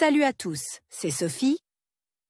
Salut à tous, c'est Sophie.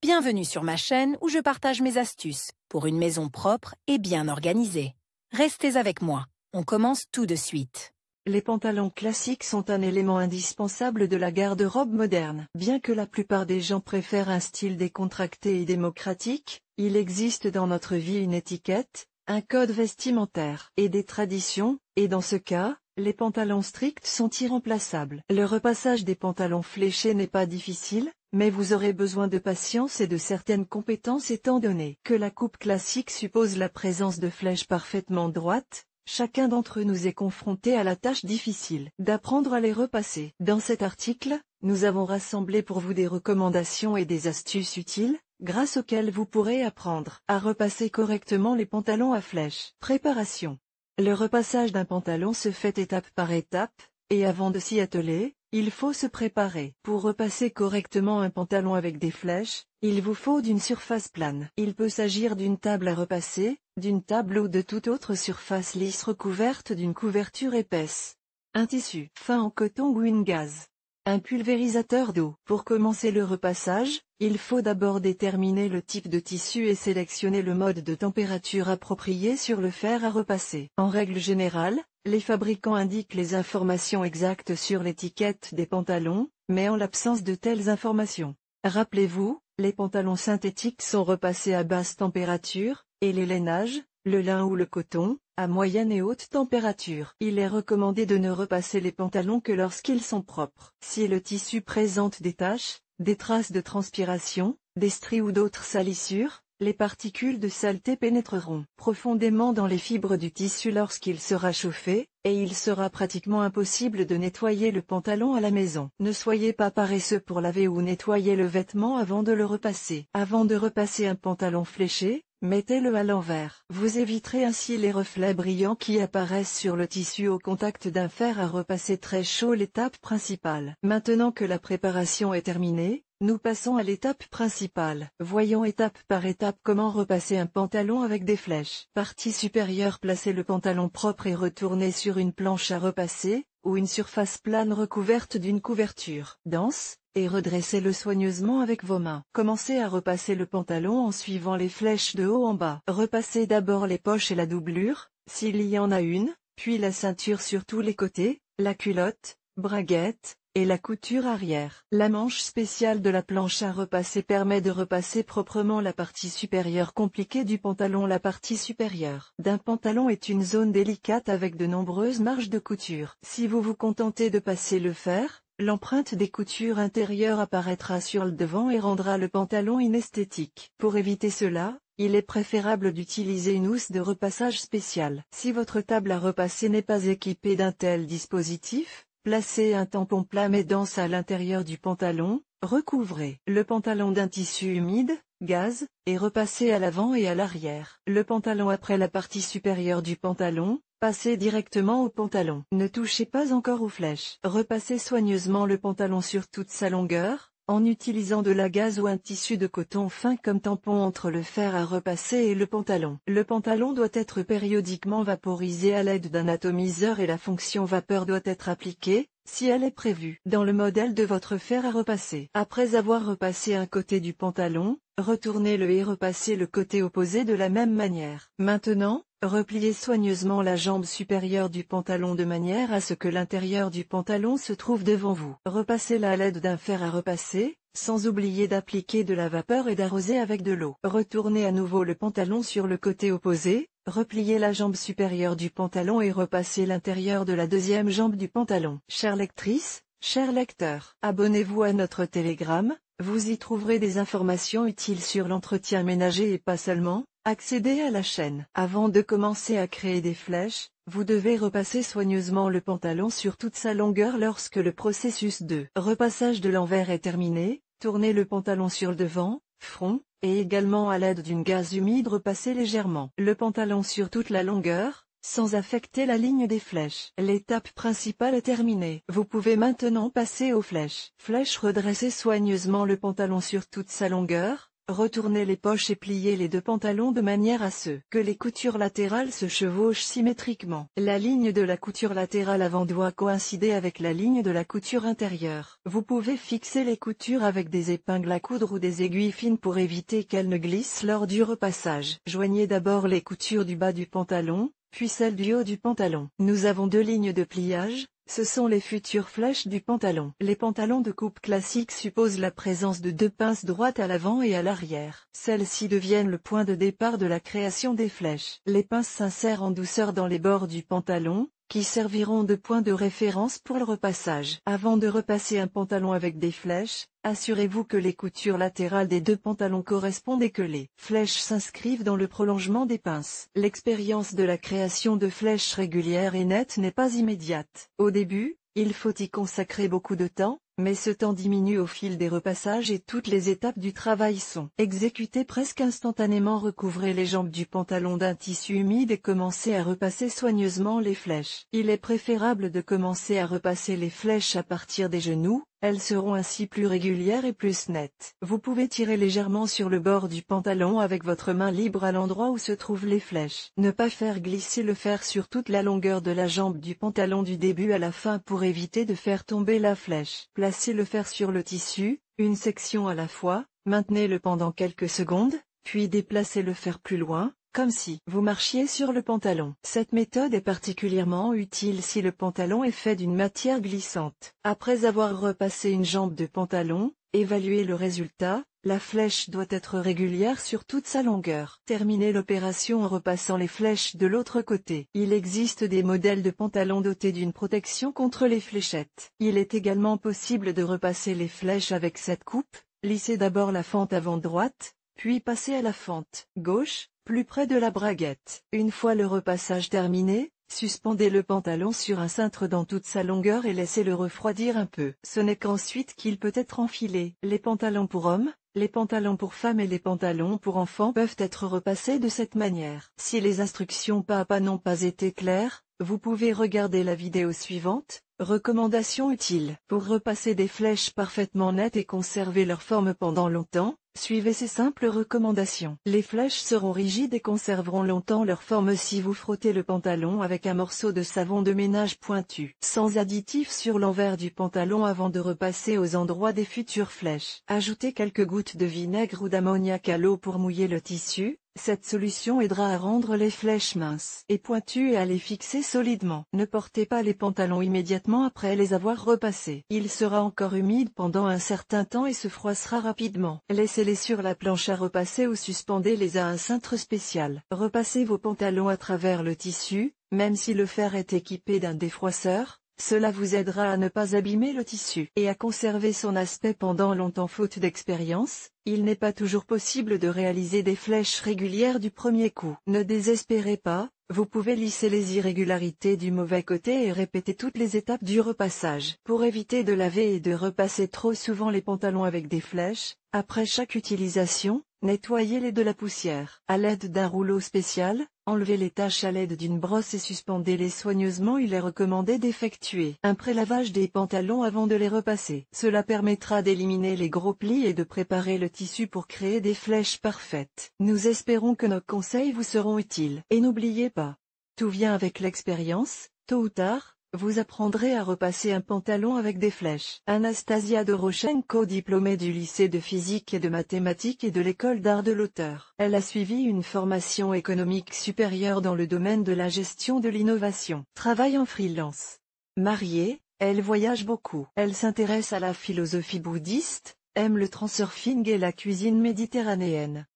Bienvenue sur ma chaîne où je partage mes astuces pour une maison propre et bien organisée. Restez avec moi, on commence tout de suite. Les pantalons classiques sont un élément indispensable de la garde-robe moderne. Bien que la plupart des gens préfèrent un style décontracté et démocratique, il existe dans notre vie une étiquette, un code vestimentaire et des traditions, et dans ce cas, les pantalons stricts sont irremplaçables. Le repassage des pantalons fléchés n'est pas difficile, mais vous aurez besoin de patience et de certaines compétences étant donné que la coupe classique suppose la présence de flèches parfaitement droites. Chacun d'entre nous est confronté à la tâche difficile d'apprendre à les repasser. Dans cet article, nous avons rassemblé pour vous des recommandations et des astuces utiles, grâce auxquelles vous pourrez apprendre à repasser correctement les pantalons à flèches. Préparation. Le repassage d'un pantalon se fait étape par étape, et avant de s'y atteler, il faut se préparer. Pour repasser correctement un pantalon avec des flèches, il vous faut d'une surface plane. Il peut s'agir d'une table à repasser, d'une table ou de toute autre surface lisse recouverte d'une couverture épaisse. Un tissu fin en coton ou une gaze. Un pulvérisateur d'eau. Pour commencer le repassage, il faut d'abord déterminer le type de tissu et sélectionner le mode de température approprié sur le fer à repasser. En règle générale, les fabricants indiquent les informations exactes sur l'étiquette des pantalons, mais en l'absence de telles informations, rappelez-vous, les pantalons synthétiques sont repassés à basse température, et les lainages, le lin ou le coton, à moyenne et haute température. Il est recommandé de ne repasser les pantalons que lorsqu'ils sont propres. Si le tissu présente des taches, des traces de transpiration, des stries ou d'autres salissures, les particules de saleté pénétreront profondément dans les fibres du tissu lorsqu'il sera chauffé, et il sera pratiquement impossible de nettoyer le pantalon à la maison. Ne soyez pas paresseux pour laver ou nettoyer le vêtement avant de le repasser. Avant de repasser un pantalon fléché, mettez-le à l'envers. Vous éviterez ainsi les reflets brillants qui apparaissent sur le tissu au contact d'un fer à repasser très chaud. L'étape principale. Maintenant que la préparation est terminée, nous passons à l'étape principale. Voyons étape par étape comment repasser un pantalon avec des flèches. Partie supérieure. Placez le pantalon propre et retournez sur une planche à repasser, ou une surface plane recouverte d'une couverture dense, et redressez-le soigneusement avec vos mains. Commencez à repasser le pantalon en suivant les flèches de haut en bas. Repassez d'abord les poches et la doublure, s'il y en a une, puis la ceinture sur tous les côtés, la culotte, braguette, et la couture arrière. La manche spéciale de la planche à repasser permet de repasser proprement la partie supérieure compliquée du pantalon. La partie supérieure d'un pantalon est une zone délicate avec de nombreuses marges de couture. Si vous vous contentez de passer le fer, l'empreinte des coutures intérieures apparaîtra sur le devant et rendra le pantalon inesthétique. Pour éviter cela, il est préférable d'utiliser une housse de repassage spéciale. Si votre table à repasser n'est pas équipée d'un tel dispositif, placez un tampon plat mais dense à l'intérieur du pantalon, recouvrez le pantalon d'un tissu humide, gaze, et repassez à l'avant et à l'arrière. Le pantalon après la partie supérieure du pantalon, passez directement au pantalon. Ne touchez pas encore aux flèches. Repassez soigneusement le pantalon sur toute sa longueur, en utilisant de la gaze ou un tissu de coton fin comme tampon entre le fer à repasser et le pantalon. Le pantalon doit être périodiquement vaporisé à l'aide d'un atomiseur et la fonction vapeur doit être appliquée, si elle est prévue, dans le modèle de votre fer à repasser. Après avoir repassé un côté du pantalon, retournez-le et repassez le côté opposé de la même manière. Maintenant, repliez soigneusement la jambe supérieure du pantalon de manière à ce que l'intérieur du pantalon se trouve devant vous. Repassez-la à l'aide d'un fer à repasser, sans oublier d'appliquer de la vapeur et d'arroser avec de l'eau. Retournez à nouveau le pantalon sur le côté opposé, repliez la jambe supérieure du pantalon et repassez l'intérieur de la deuxième jambe du pantalon. Chère lectrice, cher lecteur, abonnez-vous à notre Telegram, vous y trouverez des informations utiles sur l'entretien ménager et pas seulement. Accédez à la chaîne. Avant de commencer à créer des flèches, vous devez repasser soigneusement le pantalon sur toute sa longueur. Lorsque le processus de repassage de l'envers est terminé, tournez le pantalon sur le devant, front, et également à l'aide d'une gaze humide repassez légèrement le pantalon sur toute la longueur, sans affecter la ligne des flèches. L'étape principale est terminée. Vous pouvez maintenant passer aux flèches. Flèches. Redressez soigneusement le pantalon sur toute sa longueur, Retournez les poches et pliez les deux pantalons de manière à ce que les coutures latérales se chevauchent symétriquement. La ligne de la couture latérale avant doit coïncider avec la ligne de la couture intérieure. Vous pouvez fixer les coutures avec des épingles à coudre ou des aiguilles fines pour éviter qu'elles ne glissent lors du repassage. Joignez d'abord les coutures du bas du pantalon, puis celles du haut du pantalon. Nous avons deux lignes de pliage. Ce sont les futures flèches du pantalon. Les pantalons de coupe classique supposent la présence de deux pinces droites à l'avant et à l'arrière. Celles-ci deviennent le point de départ de la création des flèches. Les pinces s'insèrent en douceur dans les bords du pantalon, qui serviront de point de référence pour le repassage. Avant de repasser un pantalon avec des flèches, assurez-vous que les coutures latérales des deux pantalons correspondent et que les flèches s'inscrivent dans le prolongement des pinces. L'expérience de la création de flèches régulières et nettes n'est pas immédiate. Au début, il faut y consacrer beaucoup de temps, mais ce temps diminue au fil des repassages et toutes les étapes du travail sont exécutées presque instantanément. Recouvrez les jambes du pantalon d'un tissu humide et commencez à repasser soigneusement les flèches. Il est préférable de commencer à repasser les flèches à partir des genoux. Elles seront ainsi plus régulières et plus nettes. Vous pouvez tirer légèrement sur le bord du pantalon avec votre main libre à l'endroit où se trouvent les flèches. Ne pas faire glisser le fer sur toute la longueur de la jambe du pantalon du début à la fin pour éviter de faire tomber la flèche. Placez le fer sur le tissu, une section à la fois, maintenez-le pendant quelques secondes, puis déplacez le fer plus loin, comme si vous marchiez sur le pantalon. Cette méthode est particulièrement utile si le pantalon est fait d'une matière glissante. Après avoir repassé une jambe de pantalon, évaluez le résultat. La flèche doit être régulière sur toute sa longueur. Terminez l'opération en repassant les flèches de l'autre côté. Il existe des modèles de pantalons dotés d'une protection contre les fléchettes. Il est également possible de repasser les flèches avec cette coupe. Lissez d'abord la fente avant droite, puis passez à la fente gauche, plus près de la braguette. Une fois le repassage terminé, suspendez le pantalon sur un cintre dans toute sa longueur et laissez-le refroidir un peu. Ce n'est qu'ensuite qu'il peut être enfilé. Les pantalons pour hommes, les pantalons pour femmes et les pantalons pour enfants peuvent être repassés de cette manière. Si les instructions pas à pas n'ont pas été claires, vous pouvez regarder la vidéo suivante. Recommandations utiles. Pour repasser des flèches parfaitement nettes et conserver leur forme pendant longtemps, suivez ces simples recommandations. Les flèches seront rigides et conserveront longtemps leur forme si vous frottez le pantalon avec un morceau de savon de ménage pointu, sans additif sur l'envers du pantalon avant de repasser aux endroits des futures flèches. Ajoutez quelques gouttes de vinaigre ou d'ammoniac à l'eau pour mouiller le tissu. Cette solution aidera à rendre les flèches minces et pointues et à les fixer solidement. Ne portez pas les pantalons immédiatement après les avoir repassés. Il sera encore humide pendant un certain temps et se froissera rapidement. Laissez-les sur la planche à repasser ou suspendez-les à un cintre spécial. Repassez vos pantalons à travers le tissu, même si le fer est équipé d'un défroisseur. Cela vous aidera à ne pas abîmer le tissu et à conserver son aspect pendant longtemps. Faute d'expérience, il n'est pas toujours possible de réaliser des flèches régulières du premier coup. Ne désespérez pas, vous pouvez lisser les irrégularités du mauvais côté et répéter toutes les étapes du repassage. Pour éviter de laver et de repasser trop souvent les pantalons avec des flèches, après chaque utilisation, nettoyez-les de la poussière. À l'aide d'un rouleau spécial, enlevez les taches à l'aide d'une brosse et suspendez-les soigneusement. Il est recommandé d'effectuer un prélavage des pantalons avant de les repasser. Cela permettra d'éliminer les gros plis et de préparer le tissu pour créer des flèches parfaites. Nous espérons que nos conseils vous seront utiles. Et n'oubliez pas, tout vient avec l'expérience. Tôt ou tard, vous apprendrez à repasser un pantalon avec des flèches. Anastasia Doroshenko, diplômée du lycée de physique et de mathématiques et de l'école d'art de l'auteur. Elle a suivi une formation économique supérieure dans le domaine de la gestion de l'innovation. Travaille en freelance. Mariée, elle voyage beaucoup. Elle s'intéresse à la philosophie bouddhiste, aime le transurfing et la cuisine méditerranéenne.